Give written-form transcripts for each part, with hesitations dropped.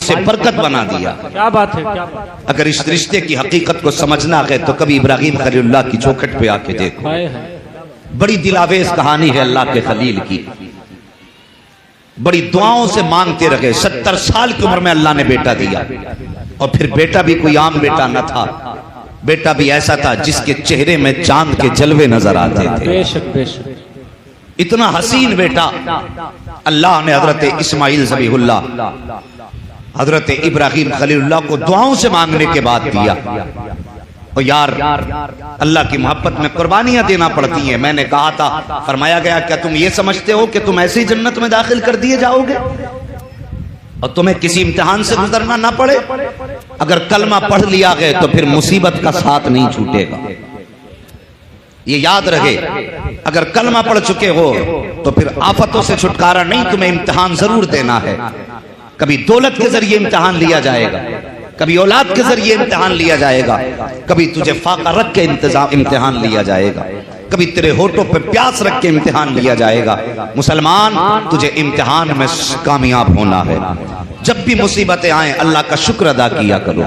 سے برکت بنا دیا۔ کیا بات ہے، کیا بات ہے۔ اگر اس رشتے کی حقیقت کو سمجھنا ہے تو کبھی ابراہیم خلیل اللہ کی چوکھٹ پہ آ کے دیکھو، بڑی دلاویز کہانی ہے اللہ کے خلیل کی۔ بڑی دعاؤں سے مانگتے رہے، 70 سال کی عمر میں اللہ نے بیٹا دیا، اور پھر بیٹا بھی کوئی عام بیٹا نہ تھا، بیٹا بھی ایسا تھا جس کے چہرے میں چاند کے جلوے نظر آتے تھے۔ بے شک بے شک، اتنا حسین بیٹا اللہ نے حضرت اسماعیل ذبیح اللہ، حضرت ابراہیم خلیل اللہ کو دعاؤں سے مانگنے کے بعد دیا۔ اور یار اللہ کی محبت میں قربانیاں دینا پڑتی ہیں۔ میں نے کہا تھا، فرمایا گیا کیا تم یہ سمجھتے ہو کہ تم ایسی جنت میں داخل کر دیے جاؤ گے اور تمہیں کسی امتحان سے گزرنا نہ پڑے؟ اگر کلمہ پڑھ لیا گئے تو پھر مصیبت کا ساتھ نہیں چھوٹے گا، یہ یاد رہے۔ اگر کلمہ پڑھ چکے ہو تو پھر آفتوں سے چھٹکارا نہیں، تمہیں امتحان ضرور دینا ہے۔ کبھی دولت کے ذریعے امتحان لیا جائے گا، کبھی اولاد کے ذریعے امتحان لیا جائے گا، کبھی تجھے فاقہ رکھ کے امتحان لیا جائے گا، کبھی تیرے ہونٹوں پہ پیاس رکھ کے امتحان لیا جائے گا۔ مسلمان، تجھے امتحان میں کامیاب ہونا ہے۔ جب بھی مصیبتیں آئیں اللہ کا شکر ادا کیا کرو،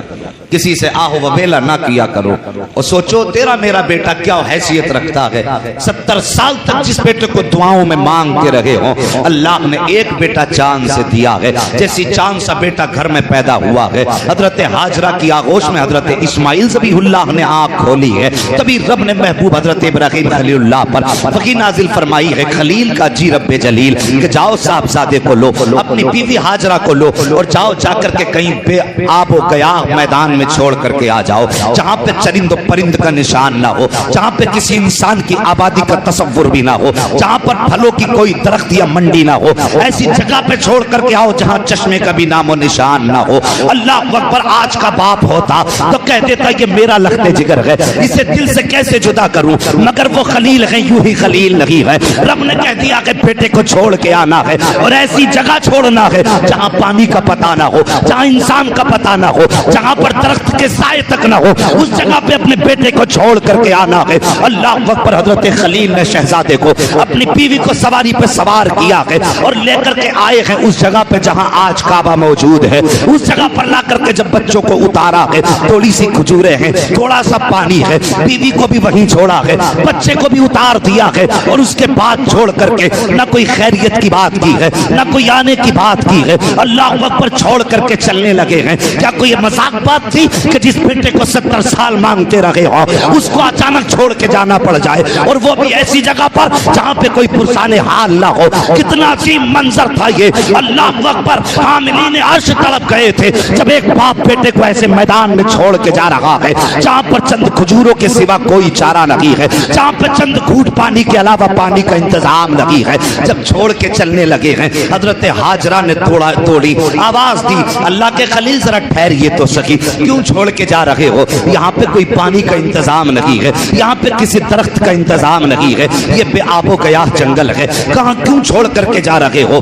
کسی سے آہو وبیلا نہ کیا کرو، اور سوچو تیرا میرا بیٹا کیا حیثیت رکھتا ہے۔ 70 سال تک جس بیٹے کو دعاؤں میں مانگتے رہے ہوں، اللہ نے ایک بیٹا چاند سے دیا ہے، جیسی چاند سا بیٹا گھر میں پیدا ہوا ہے۔ حضرت ہاجرہ کی آغوش میں حضرت اسماعیل ذبیح اللہ نے آنکھ کھولی ہے، تبھی رب نے محبوب حضرت ابراہیم خلیل اللہ پر وحی نازل فرمائی ہے، خلیل کا جی رب جلیل، کہ جاؤ صاحبزادے کو لو، اپنی بیوی ہاجرہ کو لو، اور جاؤ جا کر کے کہیں بے آب و گیاہ میدان میں چھوڑ کر کے آ جاؤ، جہاں پہ چرند و پرند کا نشان نہ ہو، جہاں پہ کسی انسان کی آبادی کا تصور بھی نہ ہو، جہاں پر پھلوں کی کوئی درخت یا منڈی نہ ہو، ایسی جگہ پہ چھوڑ کر کے آؤ جہاں چشمے کا بھی نام و نشان نہ ہو۔ اللہ اکبر، آج کا باپ ہوتا تو کہہ دیتا یہ میرا لخت جگر ہے، اسے دل سے کیسے جدا کروں، مگر وہ خلیل ہیں، یوں ہی خلیل نہیں ہے۔ رب نے کہہ دیا کہ بیٹے کو چھوڑ کے آنا ہے، اور ایسی جگہ چھوڑنا ہے جہاں پانی کا پتہ نہ ہو، جہاں انسان کا پتہ نہ ہو، جہاں پر درخت کے سائے تک نہ ہو، اس جگہ پہ اپنے بیٹے کو چھوڑ کر کے آنا ہے۔ اللہ اکبر، حضرت خلیل نے شہزادے کو اپنی بیوی کو سواری پہ سوار کیا ہے اور لے کر کے آئے ہیں اس جگہ پہ جہاں آج کعبہ موجود ہے۔ اس جگہ پر لا کر کے جب بچوں کو اتارا ہے، تھوڑی سی کھجوریں ہیں، تھوڑا سا پانی ہے، بیوی کو بھی وہیں چھوڑا ہے، بچے کو بھی اتار دیا ہے، اور اس کے بعد چھوڑ کر کے نہ کوئی خیریت کی بات کی ہے، نہ کوئی آنے کی بات کی ہے۔ اللہ اکبر، چھوڑ کر کے چلنے لگے ہیں۔ کیا کوئی مذاق بات تھی کہ جس بیٹے کو 70 سال مانگتے رہے ہو اس کو اچانک چھوڑ کے جانا پڑ جائے، اور وہ بھی ایسی جگہ پر جہاں پہ کوئی پرسان حال نہ ہو؟ کتنا عظیم منظر تھا یہ۔ اللہ اکبر، حاملین عرش تڑپ گئے تھے جب ایک باپ بیٹے کو ایسے میدان میں چھوڑ کے جا رہا ہے جہاں پر چند کھجوروں کے سوا کوئی چارہ نہیں ہے، جہاں پہ چند گھونٹ پانی کے علاوہ پانی کا انتظام نہیں ہے۔ جب چھوڑ کے چلنے لگے ہیں، حضرت ہاجرہ نے توڑی آواز دی، اللہ کے خلیل ذرا ٹھہریے تو سکی، کیوں چھوڑ کے جا رہے ہو؟ یہاں پہ کوئی پانی کا انتظام نہیں ہے، یہاں پہ کسی درخت کا انتظام نہیں ہے، یہ بے آب و گیاہ جنگل ہے، کہاں کیوں چھوڑ کر کے جا رہے ہو؟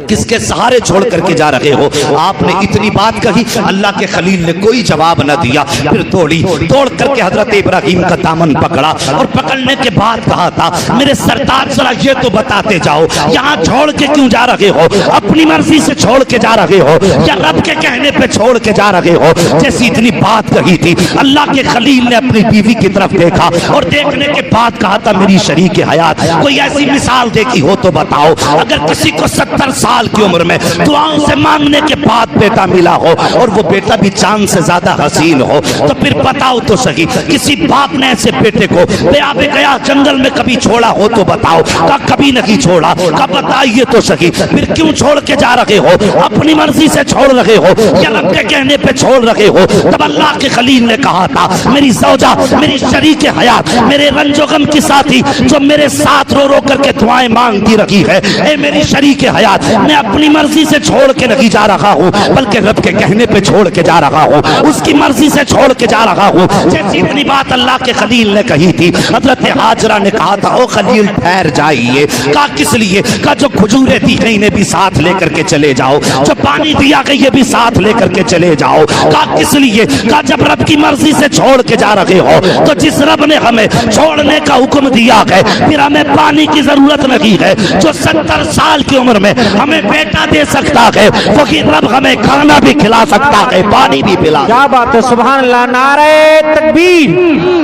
کس کے سہارے چھوڑ کر کے جا رہے ہو؟ آپ نے اتنی بات کہی، اللہ کے خلیل نے کوئی جواب نہ دیا، پھر دوڑ کر کے حضرت ابراہیم کا دامن پکڑا، اور پکڑنے کے بعد کہا تھا میرے سردار ذرا یہ تو بتاتے جاؤ، یہاں چھوڑ کے کیوں جا رہے ہو؟ اپنی مرضی سے چھوڑ کے جا رہے ہو یا رب کے کہنے پہ چھوڑ کے جا رہے ہو؟ جیسی اتنی بات کہی تھی، اللہ کے خلیل نے اپنی بیوی کی طرف دیکھا، اور دیکھنے کے بعد کہا تھا میری شریک حیات کوئی ایسی مثال دیکھی ہو تو بتاؤ، اگر کسی کو 70 سال کی عمر میں دعاؤں سے مانگنے کے بعد بیٹا ملا ہو، اور وہ بیٹا بھی چاند سے زیادہ حسین ہو، تو پھر بتاؤ تو صحیح، کسی باپ نے ایسے بیٹے کو بے آب گیا جنگل میں کبھی چھوڑا ہو تو بتاؤ؟ کبھی نہیں چھوڑا، کب بتائیے تو صحیح، پھر کیوں چھوڑ کے جا رہے ہو؟ اپنی مرضی سے چھوڑ رہے ہو یا رب کے کہنے پہ چھوڑ رہے ہو؟ تب اللہ کے خلیل نے کہا تھا میری زوجہ، میری شریک حیات، میرے رنج و غم کی ساتھی جو میرے ساتھ رو رو کر کے دعائیں مانگتی رہی ہے، اے میری شریک حیات، میں اپنی مرضی سے چھوڑ کے نہیں جا رہا ہوں بلکہ رب کے کہنے پہ چھوڑ کے جا رہا ہوں، اس کی مرضی سے چھوڑ کے جا رہا ہوں. جیسی اتنی بات اللہ کے خلیل نے کہی تھی, حضرت ہاجرہ نے کہا تھا او خلیل ٹھہر جائیے. کہا کس لیے؟ کہا جو کھجوریں دی گئی انہیں بھی ساتھ لے کر کے چلے جاؤ, جو پانی دیا گئی یہ بھی ساتھ لے کر کے چلے جاؤ. کہا کس لیے؟ کہا جب رب کی مرضی سے چھوڑ کے جا رہے ہو تو جس رب نے ہمیں چھوڑنے کا حکم دیا ہے پھر ہمیں پانی کی ضرورت نہیں ہے. جو 70 سال کی عمر میں ہمیں بیٹا دے سکتا ہے وہی رب ہمیں کھانا بھی کھلا سکتا ہے, پانی بھی پلا. کیا بات ہے, سبحان اللہ. نعرہ تکبیر,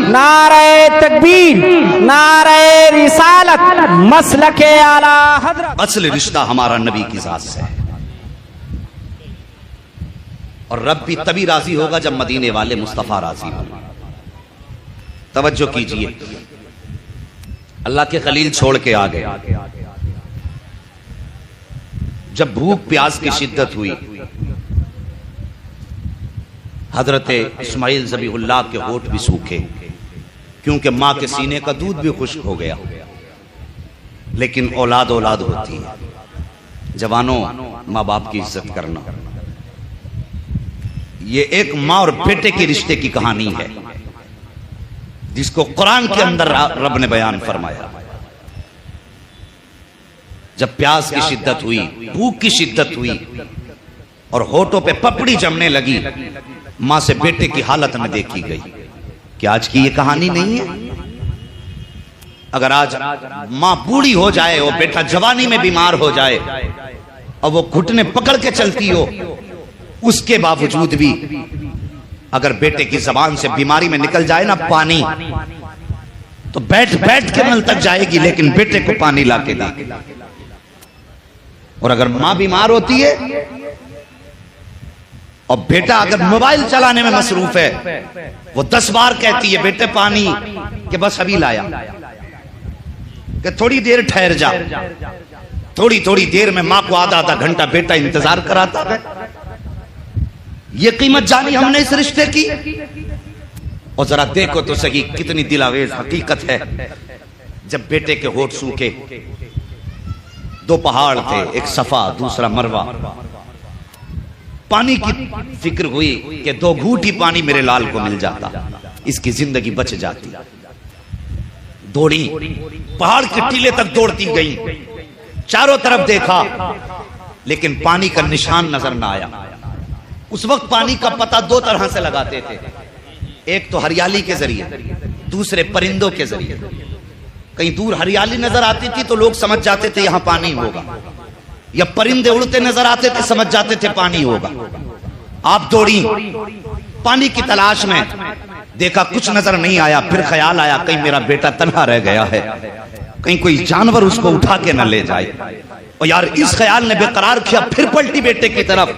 نعرہ تکبیر, نعرہ رسالت, مسلک اعلی حضرت. اصل رشتہ ہمارا نبی کی ذات سے ہے, اور رب بھی تبھی راضی ہوگا جب مدینے والے مصطفیٰ راضی ہوں. توجہ کیجئے, اللہ کے خلیل چھوڑ کے آ گئے. جب بھوک پیاس کی شدت ہوئی, حضرت اسماعیل ذبیح اللہ کے ہونٹ بھی سوکھے, کیونکہ ماں کے سینے کا دودھ بھی خشک ہو گیا. لیکن اولاد اولاد ہوتی ہے. جوانوں, ماں باپ کی عزت کرنا, یہ ایک ماں اور بیٹے کے رشتے کی کہانی ہے جس کو قرآن کے اندر رب نے بیان فرمایا. جب پیاس کی شدت ہوئی, بھوک کی شدت ہوئی اور ہونٹوں پہ پپڑی جمنے لگی, ماں سے بیٹے کی حالت نہ دیکھی گئی. کہ آج کی یہ کہانی نہیں ہے؟ اگر آج ماں بوڑھی ہو جائے اور بیٹا جوانی میں بیمار ہو جائے اور وہ گھٹنے پکڑ کے چلتی ہو, اس کے باوجود بھی اگر بیٹے کی زبان سے بیماری میں نکل جائے نا پانی, تو بیٹھ بیٹھ کے نل تک جائے گی لیکن بیٹے کو پانی لا کے دے گی. اور اگر ماں بیمار ہوتی ہے اور بیٹا اگر موبائل چلانے میں مصروف ہے, وہ 10 بار کہتی ہے بیٹے پانی, کہ بس ابھی لایا, کہ تھوڑی دیر ٹھہر جا. تھوڑی دیر میں ماں کو آدھا گھنٹہ بیٹا انتظار کراتا ہے. یہ قیمت جانی ہم نے اس رشتے کی. اور ذرا دیکھو تو صحیح کتنی دلاویز حقیقت ہے. جب بیٹے کے ہونٹ سوکھے, 2 پہاڑ تھے, ایک صفا دوسرا مروہ, پانی کی فکر ہوئی کہ 2 گھوٹ ہی پانی میرے لال کو مل جاتا, اس کی زندگی بچ جاتی. دوڑی, پہاڑ کے ٹیلے تک دوڑتی گئی, چاروں طرف دیکھا لیکن پانی کا نشان نظر نہ آیا. اس وقت پانی کا پتہ 2 طرح سے لگاتے تھے, ایک تو ہریالی کے ذریعے, دوسرے پرندوں کے ذریعے. کہیں دور ہریالی نظر آتی تھی تو لوگ سمجھ جاتے تھے یہاں پانی ہوگا, یا پرندے اڑتے نظر آتے تھے سمجھ جاتے تھے پانی ہوگا. آپ دوڑی پانی کی تلاش میں, دیکھا کچھ نظر نہیں آیا. پھر خیال آیا کہیں میرا بیٹا تنہا رہ گیا ہے, کہیں کوئی جانور اس کو اٹھا کے نہ لے جائے. اور یار اس خیال نے بے قرار کیا. پھر پلٹی بیٹے کی طرف,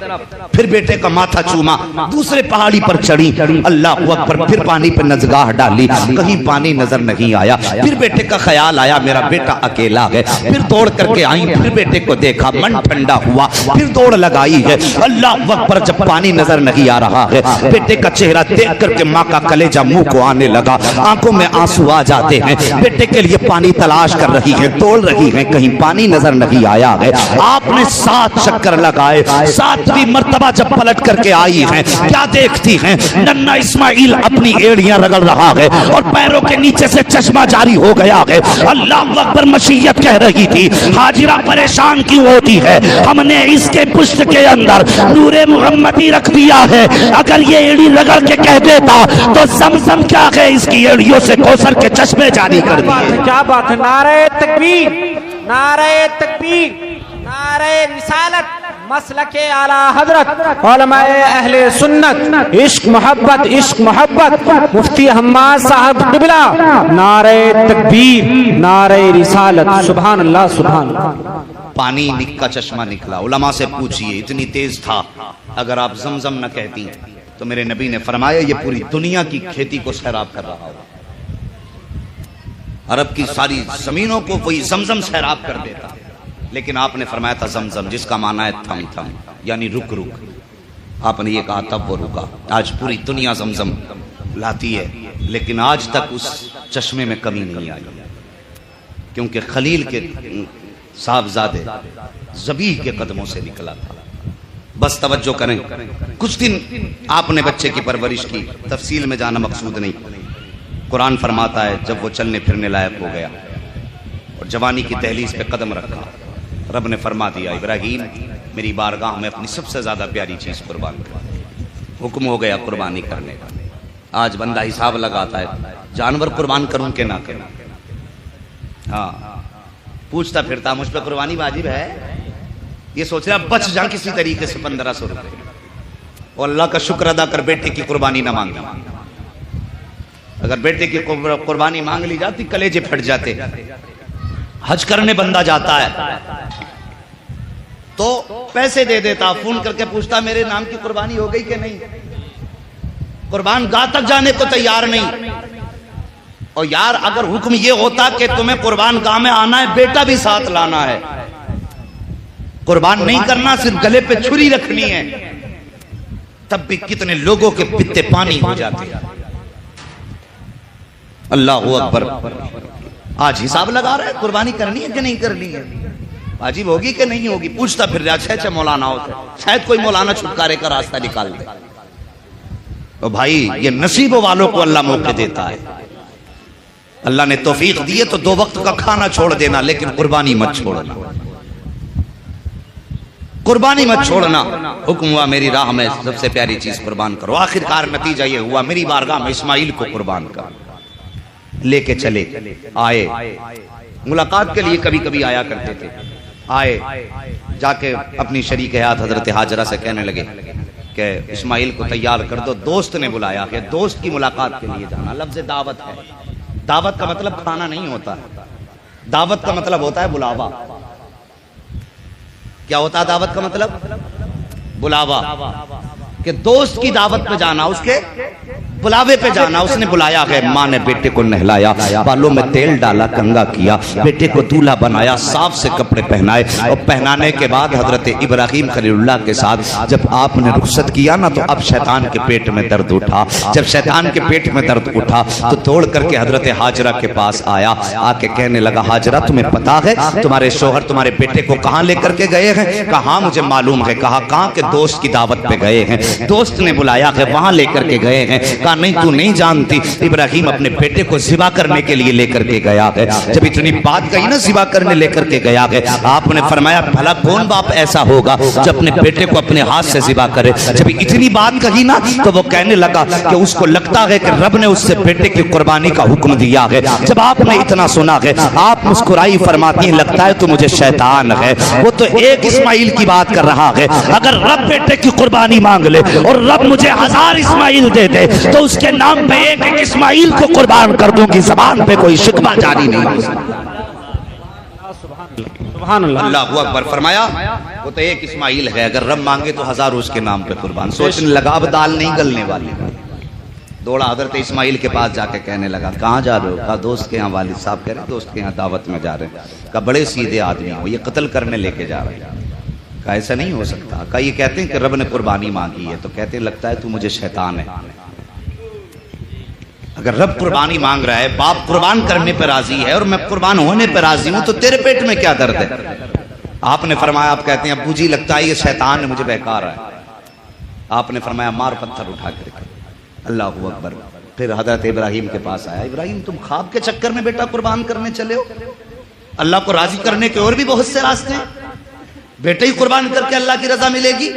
پھر بیٹے کا ماتھا چوما, دوسرے پہاڑی پر چڑھی, اللہ اکبر, پھر پانی پہ نظگاہ ڈالی, کہیں پانی نظر نہیں آیا. پھر بیٹے کا خیال آیا میرا بیٹا اکیلا ہے, پھر دوڑ کر کے آئی, پھر بیٹے کو دیکھا, من ٹھنڈا ہوا, پھر دوڑ لگائی ہے. اللہ اکبر, جب پانی نظر نہیں آ رہا ہے, بیٹے کا چہرہ دیکھ کر کے ماں کا کلیجہ منہ کو آنے لگا, آنکھوں میں آنسو آ جاتے ہیں. بیٹے کے لیے پانی تلاش کر رہی ہے, دوڑ رہی ہے, کہیں پانی نظر نہیں آیا ہے. آپ نے 7 چکر لگائے, 7ویں مرتبہ جب پلٹ کر کے آئی ہیں, کیا دیکھتی ہیں؟ ننھا اسماعیل اپنی ایڑیاں رگڑ رہا ہے اور پیروں کے نیچے سے چشمہ جاری ہو گیا ہے. اللہ اکبر, مشیت کہہ رہی تھی ہاجرہ پریشان کیوں ہوتی ہے, ہم نے اس کے پشت کے اندر نور محمدی رکھ دیا ہے. اگر یہ ایڑی رگڑ کے کہہ دیتا تو زمزم کیا ہے, اس کی ایڑیوں سے کوثر کے چشمے جاری کر دیے. کیا بات ہے, نعرہ تکبیر, نعرہ تکبیر, نعرہ رسالت, مسلک اعلی حضرت, علماء اہل سنت, عشق محبت, عشق محبت, مفتی حماد صاحب قبلہ, نعرہ تکبیر, نعرہ رسالت. سبحان اللہ, سبحان اللہ. پانی کا چشمہ نکلا. علماء سے پوچھئے اتنی تیز تھا, اگر آپ زمزم نہ کہتی تو میرے نبی نے فرمایا یہ پوری دنیا کی کھیتی کو سیراب کر رہا ہو. عرب کی ساری زمینوں کو وہی زمزم سیراب کر دیتا. لیکن آپ نے فرمایا تھا زمزم, جس کا معنی ہے تھم تھم, یعنی رک رک. آپ نے یہ کہا تب وہ رکا. آج پوری دنیا زمزم لاتی ہے لیکن آج تک اس چشمے میں کمی نہیں آئی, کیونکہ خلیل کے صاحبزادے ذبیح کے قدموں سے نکلا تھا. بس توجہ کریں. کچھ دن آپ نے بچے کی پرورش کی، تفصیل میں جانا مقصود نہیں. قرآن فرماتا ہے جب وہ چلنے پھرنے لائق ہو گیا اور جوانی کی دہلیز پہ قدم رکھا، رب نے فرما دیا ابراہیم میری بارگاہ میں اپنی سب سے زیادہ پیاری چیز قربان کر. حکم ہو گیا قربانی کرنے کا. آج بندہ حساب لگاتا ہے جانور قربان کروں کہ نہ کروں. ہاں پوچھتا پھرتا مجھ پہ قربانی واجب ہے، یہ سوچ رہا بچ جا کسی طریقے سے 1500 روپے، اور اللہ کا شکر ادا کر بیٹے کی قربانی نہ مانگی. اگر بیٹے کی قربانی مانگ لی جاتی کلیجے پھٹ جاتے. حج کرنے بندہ جاتا ہے تو پیسے دے دیتا، فون کر کے پوچھتا میرے نام کی قربانی ہو گئی کہ نہیں. قربان گاہ تک جانے کو تیار نہیں. اور یار اگر حکم یہ ہوتا کہ تمہیں قربان گاہ میں آنا ہے بیٹا بھی ساتھ لانا ہے، قربان نہیں کرنا صرف گلے پہ چھری رکھنی ہے، تب بھی کتنے لوگوں کے پتے پانی ہو جاتے. اللہ اکبر. آج حساب لگا رہا ہے قربانی کرنی ہے کہ نہیں کرنی ہے، واجب ہوگی کہ نہیں ہوگی. پوچھتا پھر رہا اچھا مولانا ہوتا ہے، شاید کوئی مولانا چھٹکارے کا راستہ نکال دے. تو بھائی یہ نصیب والوں کو اللہ موقع دیتا ہے. اللہ نے توفیق دی ہے تو 2 وقت کا کھانا چھوڑ دینا، لیکن قربانی مت چھوڑنا. قربانی مت چھوڑنا. حکم ہوا میری راہ میں سب سے پیاری چیز قربان کرو. آخر کار نتیجہ یہ ہوا میری بارگاہ میں اسماعیل کو قربان کر. لے کے چلے آئے، ملاقات کے لیے کبھی کبھی آیا کرتے تھے. آئے جا کے اپنی شریک حیات حضرت ہاجرہ سے کہنے لگے کہ اسماعیل کو تیار کر دو. دوست نے بلایا کہ دوست کی ملاقات کے لیے جانا. لفظ دعوت ہے. دعوت کا مطلب کھانا نہیں ہوتا، دعوت کا مطلب ہوتا ہے بلاوا. کیا ہوتا ہے دعوت کا مطلب؟ بلاوا. کہ دوست کی دعوت پہ جانا، اس کے بلاوے پہ جانا. اس نے بلایا ہے، ماں نے بیٹے کو نہلایا، بالوں میں تیل ڈالا، کنگا کیا، بیٹے کو دولہا بنایا، صاف سے کپڑے پہنائے. اور پہنانے کے بعد حضرت ابراہیم خلیل اللہ کے ساتھ جب آپ نے رخصت کیا نا تو اب شیطان کے پیٹ میں درد اٹھا. جب شیطان کے پیٹ میں درد اٹھا تو توڑ کر کے حضرت ہاجرہ کے پاس آیا. آ کے کہنے لگا ہاجرہ تمہیں پتا ہے تمہارے شوہر تمہارے بیٹے کو کہاں لے کر کے گئے ہیں؟ کہا ہاں مجھے معلوم ہے. کہا کہاں؟ کہ دوست کی دعوت پہ گئے ہیں، دوست نے بلایا ہے وہاں لے کر کے گئے ہیں. کہا نہیں تو نہیں جانتی، ابراہیم اپنے بیٹے کو ذبح کرنے کے لیے لے کر کے گیا ہے. جب اتنی بات کہی نا ذبح کرنے لے کر کے گیا ہے، آپ نے فرمایا بھلا کون باپ ایسا ہوگا جو اپنے بیٹے کو اپنے ہاتھ سے ذبح کرے. جب اتنی بات کہی نا تو وہ کہنے لگا کہ اس کو لگتا ہے کہ رب نے اس سے بیٹے کی قربانی کا حکم دیا ہے. جب آپ نے اتنا سنا ہے آپ مسکرائی فرماتی ہیں لگتا ہے تو مجھے شیطان ہے. وہ تو ایک اسماعیل کی بات کر رہا ہے. اگر رب بیٹے کی قربانی مانگ لے اور رب مجھے 1000 اسماعیل دے دے تو اس کے نام پہ ایک ایک اسماعیل کو قربان کر دوں گی. زبان پہ کوئی شکوہ جاری نہیں ہو سکتا. سبحان اللہ. اللہ اکبر. فرمایا وہ تو ایک اسماعیل ہے، اگر رب مانگے تو 1000 اس کے نام پہ قربان. سوچنے لگا اب دال نہیں گلنے والی. دوڑا حضرت اسماعیل کے پاس جا کے کہنے لگا کہاں جا رہے ہو؟ کہا دوست کے ہاں. والد صاحب کہہ رہے ہیں دوست کے ہاں دعوت میں جا رہے ہیں. کہا بڑے سیدھے آدمی ہو، یہ قتل کرنے لے کے جا رہے ہیں. کہا ایسا نہیں ہو سکتا. کہا یہ کہتے ہیں کہ رب نے قربانی مانگی ہے تو کہتے ہیں لگتا ہے تو مجھے شیطان ہے. اگر رب قربانی مانگ رہا ہے، باپ قربان کرنے پہ راضی ہے اور میں قربان ہونے پہ راضی ہوں تو تیرے پیٹ میں کیا درد ہے؟ آپ نے فرمایا آپ کہتے ہیں ابو جی لگتا ہے یہ شیطان نے مجھے بہکا رہا ہے. آپ نے فرمایا مار پتھر اٹھا کر کے. اللہ اکبر. پھر حضرت ابراہیم کے پاس آیا. ابراہیم تم خواب کے چکر میں بیٹا قربان کرنے چلے ہو؟ اللہ کو راضی کرنے کے اور بھی بہت سے راستے ہیں. بیٹے ہی قربان کر کے اللہ کی رضا ملے گی.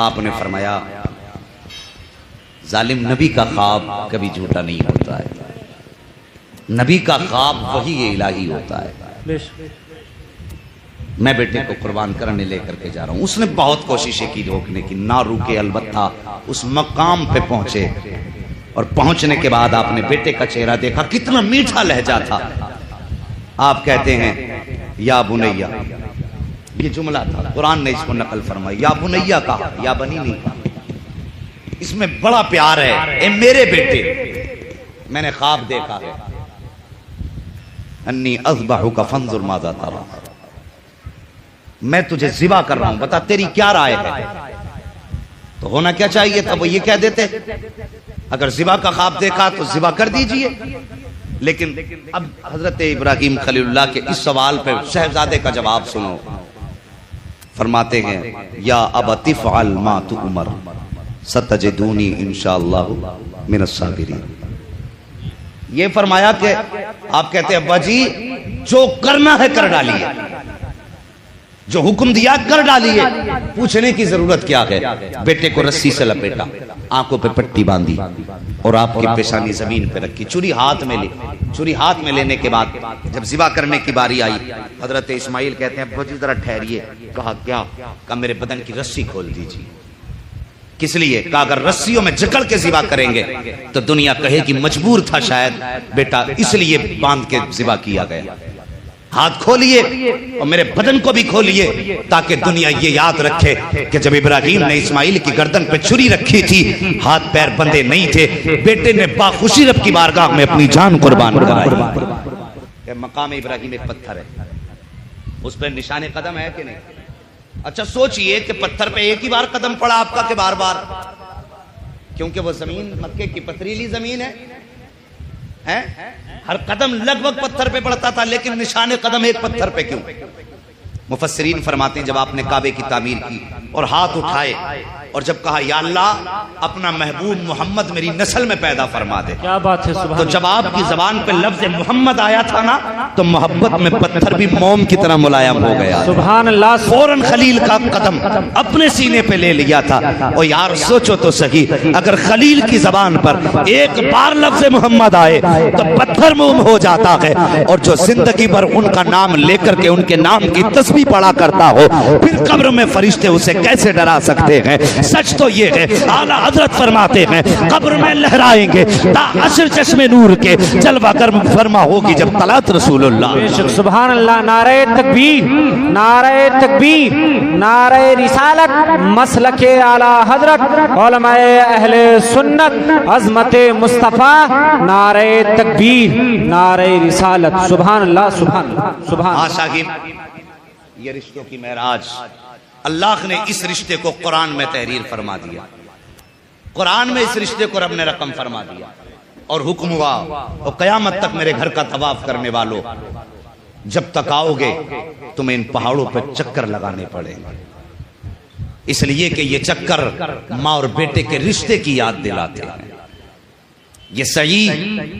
آپ نے فرمایا ظالم نبی کا خواب کبھی جھوٹا نہیں ہوتا ہے. نبی کا خواب وحی الہی ہوتا ہے. میں بیٹے کو قربان کرنے لے کر کے جا رہا ہوں. اس نے بہت کوششیں کی روکنے کی، نہ روکے. البتہ اس مقام پہ پہنچے اور پہنچنے کے بعد آپ نے بیٹے کا چہرہ دیکھا، کتنا میٹھا لہجہ تھا. آپ کہتے ہیں یا بنیا، یہ جملہ تھا قرآن نے اس کو نقل فرمایا. یا بنیا کہا، یا بنی نہیں کہا. اس میں بڑا پیار ہے. اے میرے بیٹے میں نے خواب دیکھا ہے انی اذبحک فانظر ماذا ترى، میں تجھے ذبح کر رہا ہوں بتا تیری کیا رائے ہے. تو ہونا کیا چاہیے تھا وہ یہ کہہ دیتے اگر ذبح کا خواب دیکھا تو ذبح کر دیجئے. لیکن اب حضرت ابراہیم خلیل اللہ کے اس سوال پہ شہزادے کا جواب سنو. فرماتے ہیں یا ابت افعل ما تؤمر ستجدونی انشاءاللہ من الصابرین. یہ فرمایا کہ آپ کہتے ہیں ابا جی جو کرنا ہے کر ڈالیے، جو حکم دیا کر ڈالیے، پوچھنے کی ضرورت کیا ہے. بیٹے کو رسی سے لپیٹا، آنکھوں پہ پٹی باندھی اور آپ کی پیشانی زمین پہ رکھی، چھری ہاتھ میں لی. چھری ہاتھ میں لینے کے بعد جب ذبح کرنے کی باری آئی، حضرت اسماعیل کہتے ہیں ابا جی ذرا ٹھہریے. کہا کیا؟ کہا میرے بدن کی رسی کھول دیجیے. کس لیے؟ کہا اگر رسیوں میں جکڑ کے ذبح کریں گے تو دنیا کہے کہ مجبور تھا شاید بیٹا، اس لیے باندھ کے ذبح کیا گیا. ہاتھ کھولیے اور میرے بدن کو بھی کھولیے تاکہ دنیا یہ یاد رکھے کہ جب ابراہیم نے اسماعیل کی گردن پہ چھری رکھی تھی ہاتھ پیر بندے نہیں تھے، بیٹے نے باخوشی رب کی بارگاہ میں اپنی جان قربان کرائی. مقام ابراہیم ایک پتھر ہے، اس پہ نشان قدم ہے کہ نہیں؟ اچھا سوچئے کہ پتھر پہ ایک ہی بار قدم پڑا آپ کا کہ بار بار؟ کیونکہ وہ زمین مکے کی پتھریلی زمین ہے، ہر قدم لگ بھگ پتھر پہ پڑتا تھا، لیکن نشان قدم ایک پتھر پہ کیوں؟ مفسرین فرماتے ہیں جب آپ نے کعبے کی تعمیر کی اور ہاتھ اٹھائے اور جب کہا یا اللہ اپنا محبوب محمد میری نسل میں پیدا فرما دے، کیا بات ہے، تو جب آپ کی زبان پہ لفظ محمد آیا تھا نا تو محبت میں پتھر بھی موم کی طرح ملائم ہو گیا. سبحان اللہ. فوراً خلیل کا قدم اپنے سینے پہ لے لیا تھا. اور یار سوچو تو صحیح، اگر خلیل کی زبان پر ایک بار لفظ محمد آئے تو پتھر موم ہو جاتا ہے، اور جو زندگی بھر ان کا نام لے کر کے ان کے نام کی تسبیح پڑھا کرتا ہو پھر قبر میں فرشتے اسے کیسے ڈرا سکتے ہیں؟ سچ تو یہ ہے اعلیٰ حضرت فرماتے ہیں قبر میں لہرائیں گے تا عشر چشم نور کے جلوہ گر فرما ہوگی جب طلعت رسول اللہ. سبحان اللہ. نعرہ تکبیر، نعرہ تکبیر، نعرہ رسالت، مسلک اعلیٰ حضرت علماء اہل سنت، عظمت مصطفیٰ. نعرہ تکبیر، نعرہ رسالت. سبحان اللہ، سبحان اللہ، سبحان اللہ. شاہد یہ رشتوں کی معراج، اللہ نے اس رشتے کو قرآن میں تحریر فرما دیا. قرآن میں اس رشتے کو رب نے رقم فرما دیا اور حکم ہوا اور قیامت تک میرے گھر کا طواف کرنے والوں جب تک آؤ گے تمہیں ان پہاڑوں پہ چکر لگانے پڑیں گے، اس لیے کہ یہ چکر ماں اور بیٹے کے رشتے کی یاد دلاتے ہیں. یہ صحیح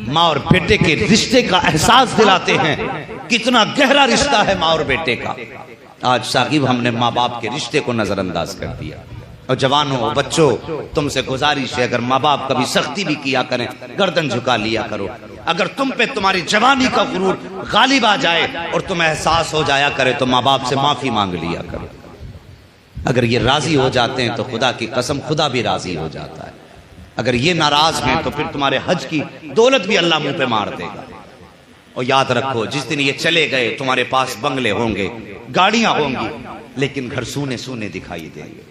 ماں اور بیٹے کے رشتے کا احساس دلاتے ہیں کتنا گہرا رشتہ ہے ماں اور بیٹے کا. آج ثاقب ہم نے ماں باپ کے رشتے کو نظر انداز کر دیا. اور جوانوں بچوں تم سے گزارش ہے اگر ماں باپ کبھی سختی بھی کیا کریں گردن جھکا لیا کرو. اگر تم پہ تمہاری جوانی کا غرور غالب آ جائے اور تمہیں احساس ہو جایا کرے تو ماں باپ سے معافی مانگ لیا کرو. اگر یہ راضی ہو جاتے ہیں تو خدا کی قسم خدا بھی راضی ہو جاتا ہے. اگر یہ ناراض ہیں تو پھر تمہارے حج کی دولت بھی اللہ منہ پہ مار دے گا. اور یاد رکھو جس دن یہ چلے گئے تمہارے پاس بنگلے ہوں گے، گاڑیاں ہوں گی، لیکن گھر سونے سونے دکھائی دیں گے.